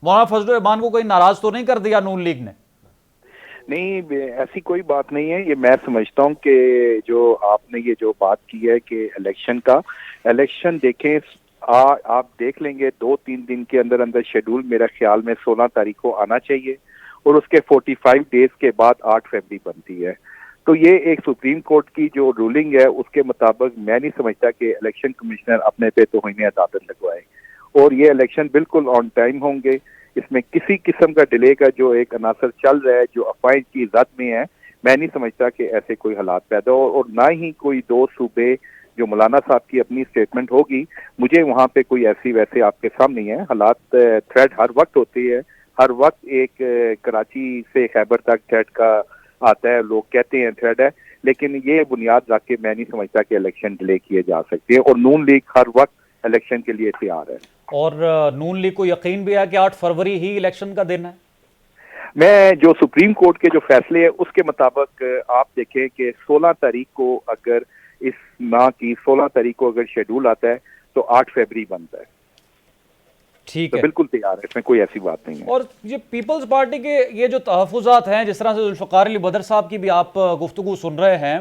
मौलाना फजलुर रहमान को कहीं नाराज तो नहीं कर दिया नून लीग ने? नहीं, ऐसी कोई बात नहीं है। ये मैं समझता हूँ कि जो आपने ये जो बात की है कि इलेक्शन देखें, आप देख लेंगे 2-3 दिन के अंदर अंदर शेड्यूल मेरा ख्याल में 16 तारीख को आना चाहिए, और उसके 45 डेज के बाद 8 फरवरी बनती है। तो ये एक सुप्रीम कोर्ट की जो रूलिंग है उसके मुताबिक मैं नहीं समझता कि इलेक्शन कमिश्नर अपने पे तौहीन अदालत लगवाए, और ये इलेक्शन बिल्कुल ऑन टाइम होंगे। इसमें किसी किस्म का डिले का जो एक अनासर चल रहा है, जो अफवाह की जद में है, मैं नहीं समझता कि ऐसे कोई हालात पैदा हो, और ना ही कोई 2 सूबे जो मौलाना साहब की अपनी स्टेटमेंट होगी, मुझे वहाँ पे कोई ऐसी वैसे आपके सामने है। हालात थ्रेड हर वक्त होती है, हर वक्त एक कराची से खैबर तक थ्रेड का आता है, लोग कहते हैं थ्रेड है, लेकिन ये बुनियाद रख के मैं नहीं समझता कि इलेक्शन डिले किए जा सकते हैं, और नून लीग हर वक्त इलेक्शन के लिए तैयार है। और नून लीग को यकीन भी है कि 8 फरवरी ही इलेक्शन का दिन है। मैं जो सुप्रीम कोर्ट के जो फैसले है उसके मुताबिक आप देखें कि 16 तारीख को अगर इस माह की 16 तारीख को अगर शेड्यूल आता है तो 8 फरवरी बनता है। ठीक तो है, बिल्कुल तैयार है, इसमें कोई ऐसी बात नहीं है। और ये पीपल्स पार्टी के ये जो तहफुजात हैं, जिस तरह से जुल्फ़िकार अली बदर साहब की भी आप गुफ्तगू सुन रहे हैं,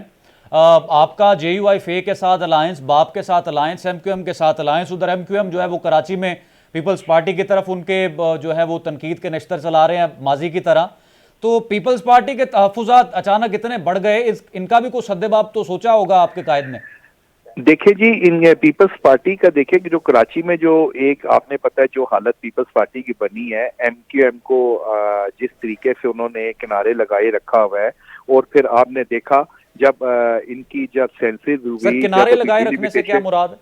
आपका JUIF के साथ अलायंस, बाप के साथ अलायंस, MQM के साथ अलायंस, उधर MQM जो है वो कराची में पीपल्स पार्टी की तरफ उनके जो है वो तनकीद के नश्तर चला रहे हैं माजी की तरह। तो पीपल्स पार्टी के तहफुजात अचानक इतने बढ़ गए, इनका भी कुछ सद्देबाब तो सोचा होगा आपके कायद ने? देखिए जी, इन पीपल्स पार्टी का देखिए कि जो कराची में जो एक आपने पता है जो हालत पीपल्स पार्टी की बनी है, MQM को जिस तरीके से उन्होंने किनारे लगाए रखा हुआ है, और फिर आपने देखा जब इनकी जब सेंसेस हुई, सर, किनारे लगाए रखने से क्या मुराद?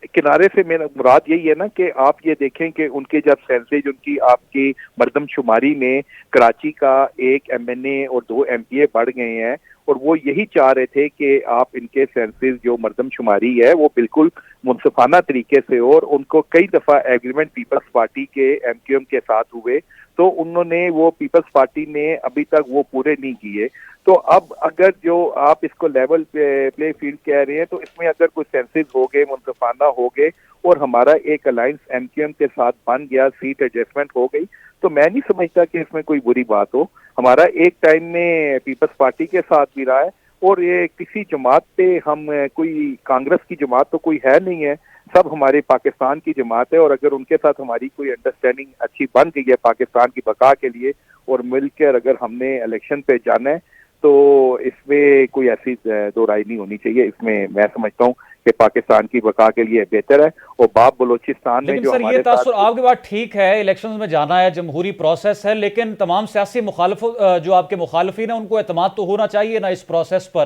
किनारे से मेरा मुराद यही है ना कि आप ये देखें कि उनके जब सेंसेज, उनकी आपकी मर्दमशुमारी में कराची का 1 MNA और 2 MPA बढ़ गए हैं, और वो यही चाह रहे थे कि आप इनके सेंसेस जो मर्दमशुमारी है वो बिल्कुल मुनसिफाना तरीके से हो, और उनको कई दफ़ा एग्रीमेंट पीपल्स पार्टी के MQM के साथ हुए, तो उन्होंने वो पीपल्स पार्टी ने अभी तक वो पूरे नहीं किए। तो अब अगर जो आप इसको लेवल प्ले फील्ड कह रहे हैं, तो इसमें अगर कोई सेंसेस हो गए, मुंतफाना हो गए और हमारा एक अलायंस एमक्यूएम के साथ बन गया, सीट एडजस्टमेंट हो गई, तो मैं नहीं समझता कि इसमें कोई बुरी बात हो। हमारा एक टाइम में पीपल्स पार्टी के साथ भी रहा है और ये किसी जमात पे हम कोई कांग्रेस की जमात तो कोई है नहीं है, सब हमारे पाकिस्तान की जमात है। और अगर उनके साथ हमारी कोई अंडरस्टैंडिंग अच्छी बन गई है पाकिस्तान की बका के लिए और मिलकर अगर हमने इलेक्शन पे जाना है, तो इसमें कोई ऐसी दो राय नहीं होनी चाहिए। इसमें मैं समझता हूँ कि पाकिस्तान की बका के लिए बेहतर है। और बाप बलोचिस्तान में लेकिन जो सर ये हमारे तासुर, साथ आपकी बात ठीक है, इलेक्शंस में जाना है, जमहूरी प्रोसेस है, लेकिन तमाम सियासी जो आपके मुखालफिन है उनको एतमाद तो होना चाहिए ना इस प्रोसेस पर,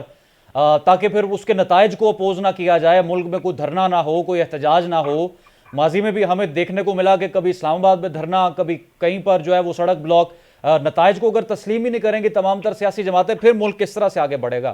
ताकि फिर उसके नताइज को अपोज ना किया जाए, मुल्क में कोई धरना ना हो, कोई एहतजाज ना हो। माजी में भी हमें देखने को मिला कि कभी इस्लामाबाद में धरना, कभी कहीं पर जो है वो सड़क ब्लॉक। नताइज को अगर तस्लीम ही नहीं करेंगे तमाम तर सियासी जमातें, फिर मुल्क किस तरह से आगे बढ़ेगा?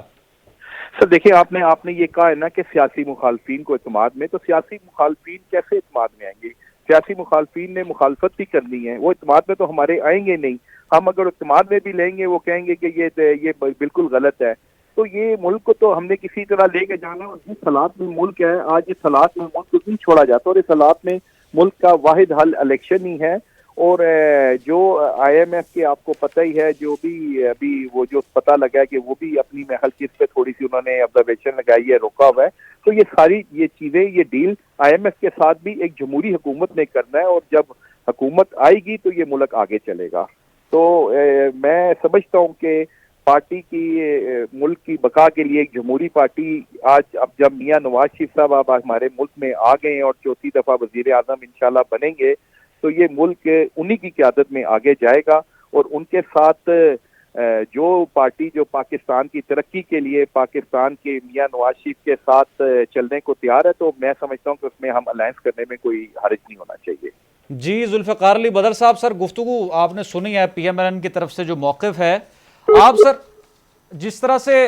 सर देखिए, आपने ये कहा है ना कि सियासी मुखालफिन को इत्माद में, तो सियासी मुखालफिन कैसे इत्माद में आएंगे? सियासी मुखालफिन ने मुखालफत भी करनी है, वो इत्माद में तो हमारे आएंगे नहीं। हम अगर इत्माद में भी लेंगे, वो कहेंगे कि ये बिल्कुल गलत है। तो ये मुल्क को तो हमने किसी तरह लेके जाना, और जिस हालात में मुल्क है आज, इस हालात में मुल्क को नहीं छोड़ा जाता, और इस हालात में मुल्क का वाहिद हल इलेक्शन ही है। और जो IMF के आपको पता ही है, जो भी अभी वो जो पता लगा है कि वो भी अपनी महल चीज पे थोड़ी सी उन्होंने ऑब्जर्वेशन लगाई है, रोका हुआ है। तो ये सारी ये चीजें, ये डील IMF के साथ भी एक जमहूरी हुकूमत ने करना है, और जब हुकूमत आएगी तो ये मुल्क आगे चलेगा। तो मैं समझता हूँ कि पार्टी की मुल्क की बका के लिए एक जमहूरी पार्टी आज, अब जब मियां नवाज शरीफ साहब अब हमारे मुल्क में आ गए हैं और चौथी दफा वजीर आजम इंशाल्लाह बनेंगे, तो ये मुल्क उन्हीं की क़यादत में आगे जाएगा। और उनके साथ जो पार्टी जो पाकिस्तान की तरक्की के लिए पाकिस्तान के मियां नवाज शरीफ के साथ चलने को तैयार है, तो मैं समझता हूँ कि उसमें हम अलायंस करने में कोई हर्ज नहीं होना चाहिए। जी, जुल्फ़िकार अली बदर साहब, सर गुफ्तगू आपने सुनी है PMLN की तरफ से जो मौक़िफ़ है। आप सर जिस तरह से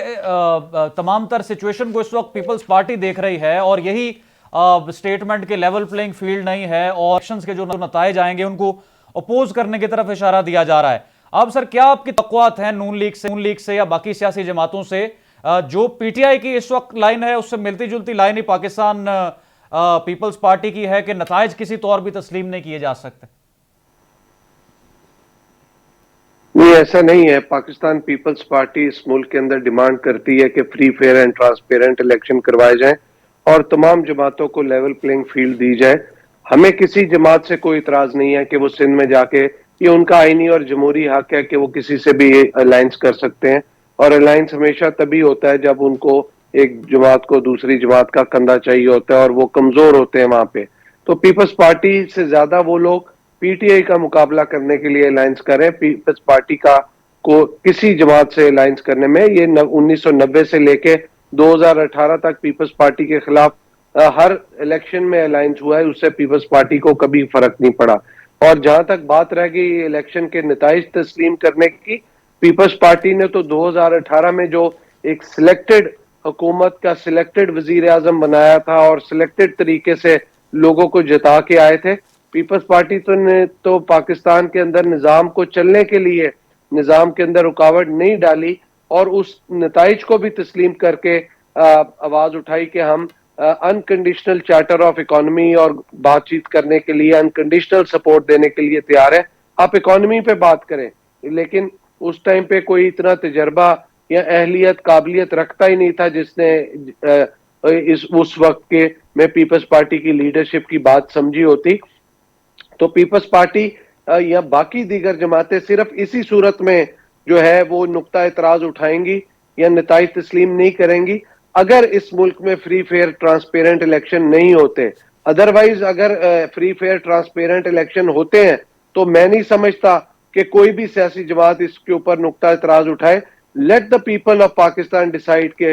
तमाम तर सिचुएशन को इस वक्त पीपल्स पार्टी देख रही है, और यही स्टेटमेंट के लेवल प्लेइंग फील्ड नहीं है, और इलेक्शंस के जो नताइज आएंगे उनको अपोज करने की तरफ इशारा दिया जा रहा है। अब सर क्या आपकी तक़व्वात हैं नून लीग से या बाकी सियासी जमातों से, जो PTI की इस वक्त लाइन है उससे मिलती जुलती लाइन ही पाकिस्तान पीपल्स पार्टी की है कि नताइज किसी तौर भी तस्लीम नहीं किए जा सकते? नहीं, ऐसा नहीं है। पाकिस्तान पीपल्स पार्टी इस मुल्क के अंदर डिमांड करती है कि free fair and transparent election करवाए जाएं और तमाम जमातों को लेवल प्लेइंग फील्ड दी जाए। हमें किसी जमात से कोई इतराज नहीं है कि वो सिंध में जाके, ये उनका आईनी और जमहूरी हक है कि वो किसी से भी अलायंस कर सकते हैं, और अलायंस हमेशा तभी होता है जब उनको एक जमात को दूसरी जमात का कंधा चाहिए होता है और वो कमजोर होते हैं वहां पे। तो पीपल्स पार्टी से ज्यादा वो लोग PTI का मुकाबला करने के लिए अलायंस करें। पीपल्स पार्टी का को किसी जमात से अलायंस करने में, ये 1990 से लेके 2018 तक पीपल्स पार्टी के खिलाफ हर इलेक्शन में अलायंस हुआ है, उससे पीपल्स पार्टी को कभी फर्क नहीं पड़ा। और जहां तक बात रह गई इलेक्शन के नताइज तस्लीम करने की, पीपल्स पार्टी ने तो 2018 में जो एक सिलेक्टेड हुकूमत का सिलेक्टेड वजीर आजम बनाया था और सिलेक्टेड तरीके से लोगों को जिता के आए थे। पीपल्स पार्टी ने तो पाकिस्तान के अंदर निजाम को चलने के लिए निजाम के अंदर रुकावट नहीं डाली, और उस नताइज को भी तस्लीम करके आवाज उठाई कि हम अनकंडीशनल चार्टर ऑफ इकोनॉमी और बातचीत करने के लिए अनकंडीशनल सपोर्ट देने के लिए तैयार है। आप इकोनॉमी पे बात करें, लेकिन उस टाइम पे कोई इतना तजर्बा या अहलियत काबिलियत रखता ही नहीं था जिसने उस वक्त के में पीपल्स पार्टी की लीडरशिप की बात समझी होती। तो पीपल्स पार्टी या बाकी दीगर जमातें सिर्फ इसी सूरत में जो है वो नुक्ता इतराज उठाएंगी या नताइज तस्लीम नहीं करेंगी अगर इस मुल्क में फ्री फेयर ट्रांसपेरेंट इलेक्शन नहीं होते। अदरवाइज अगर फ्री फेयर ट्रांसपेरेंट इलेक्शन होते हैं तो मैं नहीं समझता कि कोई भी सियासी जमात इसके ऊपर नुक्ता इतराज उठाए। Let the people of Pakistan decide के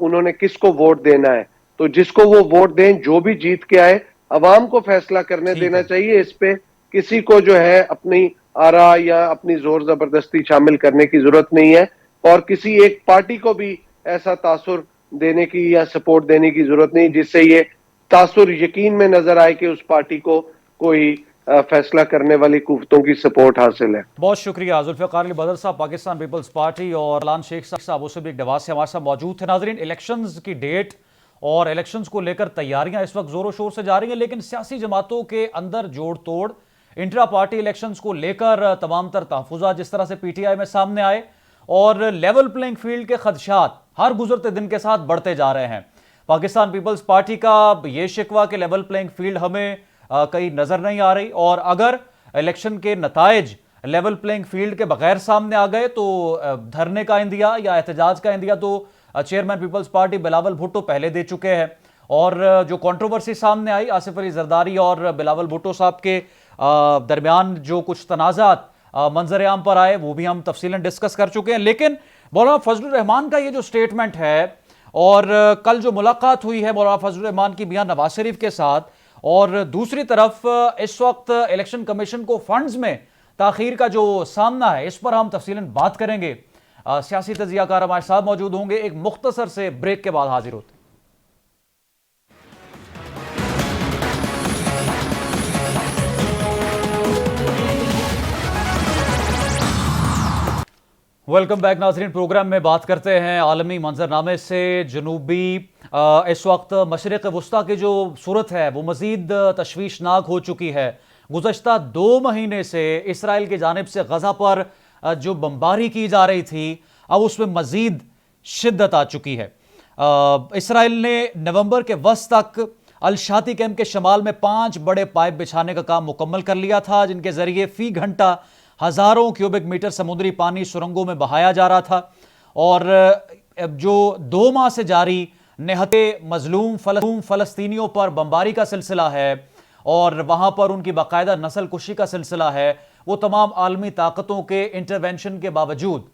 उन्होंने किसको वोट देना है, तो जिसको वो वोट दें, जो भी जीत के आए, अवाम को फैसला करने देना चाहिए। इस पे किसी को जो है अपनी आरा या अपनी जोर जबरदस्ती शामिल करने की जरूरत नहीं है, और किसी एक पार्टी को भी ऐसा तासुर देने की या सपोर्ट देने की जरूरत नहीं जिससे ये तासुर यकीन में नजर आए कि उस पार्टी को कोई फैसला करने वाली कुव्वतों की सपोर्ट हासिल है। बहुत शुक्रिया जुल्फ़िकार अली बदर साहब, पाकिस्तान पीपल्स पार्टी, और अलान शेख साहब वो भी एक डवा से हमारे साथ मौजूद थे। नाजरीन, इलेक्शंस की डेट और इलेक्शंस को लेकर तैयारियां इस वक्त जोरों शोर से जारी हैं, लेकिन सियासी जमातों के अंदर जोड़ तोड़, इंट्रा पार्टी इलेक्शंस को लेकर तमाम तर तहफ़्फ़ुज़ात जिस तरह से PTI में सामने आए और लेवल प्लेइंग फील्ड के खदशात हर गुजरते दिन के साथ बढ़ते जा रहे हैं। पाकिस्तान पीपल्स पार्टी का ये शिकवा कि लेवल प्लेइंग फील्ड हमें कहीं नजर नहीं आ रही, और अगर इलेक्शन के नताइज लेवल प्लेइंग फील्ड के बगैर सामने आ गए तो धरने का इंदिया या एहतजाज का इंदिया तो chairman Peoples Party Bilawal Bhutto पहले दे चुके हैं। और जो कंट्रोवर्सी सामने आई आसिफ अली जरदारी और बिलावल भुट्टो साहब के दरमियान जो कुछ तनाज़ात मंजर आम पर आए वो भी हम तफसीलन डिस्कस कर चुके हैं। लेकिन मौलाना फजलुर रहमान का ये जो स्टेटमेंट है और कल जो मुलाकात हुई है मौलाना फजलुर रहमान की मियां नवाज शरीफ के साथ, और दूसरी तरफ इस वक्त इलेक्शन कमीशन को फंड्स में ताखीर का जो सामना है, इस पर हम तफसीलन बात करेंगे। सियासी तजियाकार हमारे साथ मौजूद होंगे। एक मुख्तसर से ब्रेक के बाद हाजिर होते हैं। वेलकम बैक नाजरीन। प्रोग्राम में बात करते हैं आलमी मंजरनामे से। जनूबी इस वक्त मशरिक़ वस्ता की जो सूरत है वो मज़ीद तशवीशनाक हो चुकी है। गुज़श्ता 2 महीने से इसराइल की जानिब से गज़ा पर जो बमबारी की जा रही थी अब उसमें मज़ीद शिद्दत आ चुकी है। इसराइल ने नवंबर के वस्त तक अल-शाती कैंप के शमाल में 5 बड़े पाइप बिछाने का काम मुकम्मल कर लिया था, जिनके ज़रिए फ़ी घंटा हज़ारों क्यूबिक मीटर समुद्री पानी सुरंगों में बहाया जा रहा था। और जो 2 माह से जारी निहत्ते मजलूम फ़लस्तीनियों पर बमबारी का सिलसिला है और वहाँ पर उनकी बाकायदा नस्ल कुशी का सिलसिला है, वो तमाम आलमी ताकतों के इंटरवेंशन के बावजूद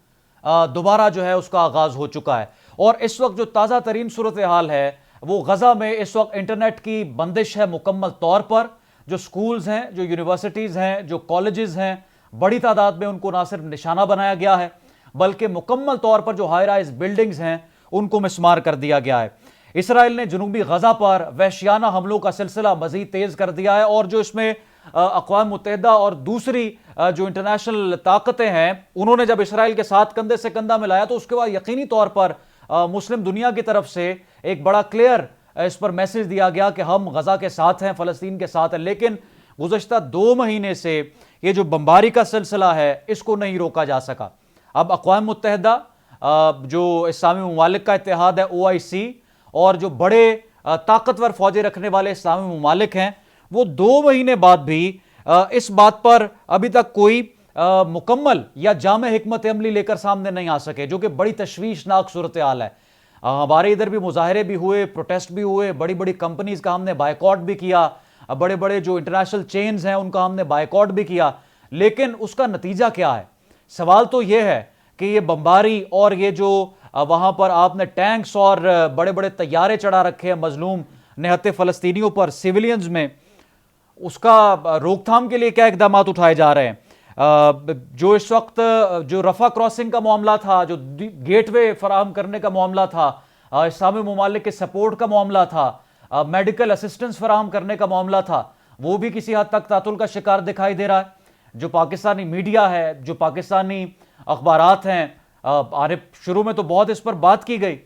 दोबारा जो है उसका आगाज़ हो चुका है। और इस वक्त जो ताज़ा तरीन सूरत हाल है वो गज़ा में इस वक्त इंटरनेट की बंदिश है मुकम्मल तौर पर। जो स्कूल्स हैं, जो यूनिवर्सिटीज़ हैं, जो कॉलेजेस हैं, बड़ी तादाद में उनको ना सिर्फ निशाना बनाया गया है बल्कि मुकम्मल तौर पर जो हाई राइज बिल्डिंग्स हैं उनको मिस्मार कर दिया गया है। इसराइल ने जनूबी गज़ा पर वहशियाना हमलों का सिलसिला मज़ीद तेज़ कर दिया है, और जो इसमें अक़वाम मुत्तहिदा और दूसरी जो इंटरनेशनल ताकतें हैं उन्होंने जब इसराइल के साथ कंधे से कंधा मिलाया तो उसके बाद यकीनी तौर पर मुस्लिम दुनिया की तरफ से एक बड़ा क्लियर इस पर मैसेज दिया गया कि हम गज़ा के साथ हैं, फ़लस्तीन के साथ हैं। लेकिन गुज़श्ता 2 महीने से ये जो बमबारी का सिलसिला है इसको नहीं रोका जा सका। अब अक़वाम मुत्तहिदा, जो इस्लामी ममालिक का इत्तेहाद है OIC, और जो बड़े ताकतवर फौजें रखने वाले इस्लामी ममालिक हैं वो 2 महीने बाद भी इस बात पर अभी तक कोई मुकम्मल या जामे हिकमत अमली लेकर सामने नहीं आ सके, जो कि बड़ी तशवीशनाक सूरत हाल है। हमारे इधर भी मुजाहरे भी हुए, प्रोटेस्ट भी हुए, बड़ी बड़ी कंपनीज का हमने बायकॉट भी किया, बड़े बड़े जो इंटरनेशनल चेन्स हैं उनका हमने बायकॉट भी किया। लेकिन उसका नतीजा क्या है? सवाल तो यह है कि ये बमबारी और ये जो वहां पर आपने टैंक्स और बड़े बड़े तैयारे चढ़ा रखे हैं मजलूम निहत्ते फ़लस्तीनियों पर, सिविलियंस में, उसका रोकथाम के लिए क्या इकदाम उठाए जा रहे हैं? जो इस वक्त जो रफा क्रॉसिंग का मामला था, जो गेटवे फराहम करने का मामला था, इस्लामी ममालिक के सपोर्ट का मामला था, मेडिकल असिस्टेंस फराहम करने का मामला था, वो भी किसी हद तक तातुल का शिकार दिखाई दे रहा है। जो पाकिस्तानी मीडिया है, जो पाकिस्तानी अखबारात हैं, आने शुरू में तो बहुत इस पर बात की गई,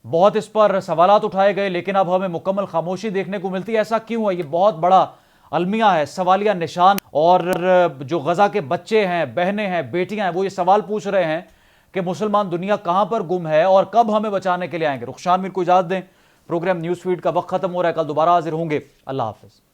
बहुत इस पर सवालात उठाए गए, लेकिन अब हमें मुकम्मल खामोशी देखने को मिलती है। ऐसा क्यों है? ये बहुत बड़ा अलमिया है, सवालिया निशान। और जो गज़ा के बच्चे हैं, बहनें हैं, बेटियां हैं, वो ये सवाल पूछ रहे हैं कि मुसलमान दुनिया कहां पर गुम है और कब हमें बचाने के लिए आएंगे। रुखसान मीर को इजाज़त दें। प्रोग्राम न्यूज़ फीड का वक्त खत्म हो रहा है। कल दोबारा हाजिर होंगे। अल्लाह हाफिज़।